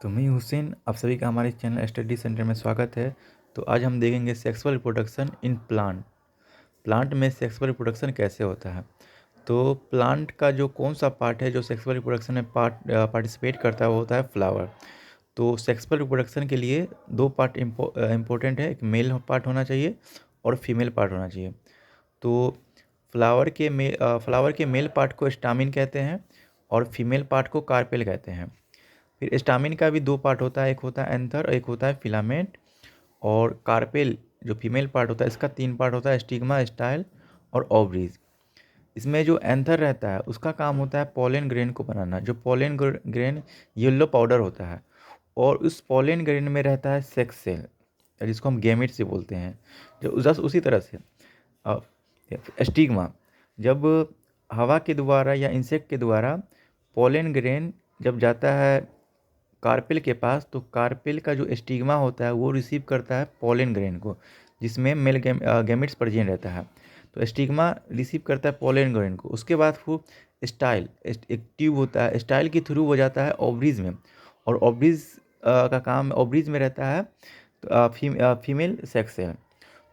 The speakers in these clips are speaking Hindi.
तो मैं हुसैन, आप सभी का हमारे चैनल स्टडी सेंटर में स्वागत है। तो आज हम देखेंगे sexual reproduction in plant. Plant में सेक्सुअल रिप्रोडक्शन कैसे होता है। तो प्लांट का जो कौन सा पार्ट है जो सेक्सुअल रिप्रोडक्शन में पार्टिसिपेट करता है वो होता है फ्लावर। तो सेक्सुअल रिप्रोडक्शन के लिए दो पार्ट इम्पोर्टेंट है, एक मेल पार्ट होना चाहिए और फीमेल पार्ट होना चाहिए। तो फ्लावर के मेल पार्ट को स्टामिन कहते हैं और फीमेल पार्ट को कार्पेल कहते हैं। फिर स्टामिन का भी दो पार्ट होता है, एक होता है एंथर और एक होता है फिलामेंट। और कार्पेल जो फीमेल पार्ट होता है इसका तीन पार्ट होता है, स्टिग्मा, स्टाइल और ओवरीज। इसमें जो एंथर रहता है उसका काम होता है पोलन ग्रेन को बनाना। जो पोलन ग्रेन येलो पाउडर होता है और उस पोलन ग्रेन में रहता है सेक्स सेल, जिसको हम गैमेट से बोलते हैं। जो जस्ट उसी तरह से स्टिग्मा, जब हवा के द्वारा या इंसेक्ट के द्वारा पोलन ग्रेन जब जाता है कार्पेल के पास, तो कार्पेल का जो स्टिग्मा होता है वो रिसीव करता है पोलन ग्रेन को, जिसमें मेल गैमेट्स प्रेजेंट रहता है। तो स्टिग्मा रिसीव करता है पोलन ग्रेन को। उसके बाद वो स्टाइल, एक ट्यूब होता है, स्टाइल के थ्रू वो जाता है ओवरीज में। और ओवरीज का काम ओवरीज में रहता है फीमेल सेक्स है।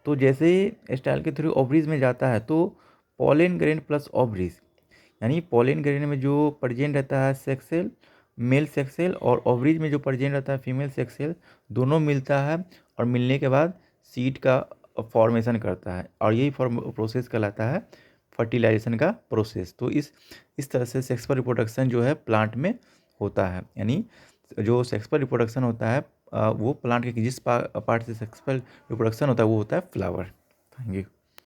तो जैसे ही स्टाइल के थ्रू ओवरीज में जाता है तो पोलन ग्रेन प्लस ओवरीज, यानी पोलन ग्रेन में जो प्रेजेंट रहता है sex cell, male sex cell, और ओवरीज में जो प्रेजेंट रहता है फीमेल सेक्स सेल, दोनों मिलता है और मिलने के बाद सीड का फॉर्मेशन करता है। और यही प्रोसेस कहलाता है फर्टिलाइजेशन का प्रोसेस। तो इस तरह से सेक्सुअल रिप्रोडक्शन जो है प्लांट में होता है। यानी जो सेक्सुअल रिप्रोडक्शन होता है वो प्लांट के जिस पार्ट से सेक्सुअल रिप्रोडक्शन होता है वो होता है फ्लावर। Thank you.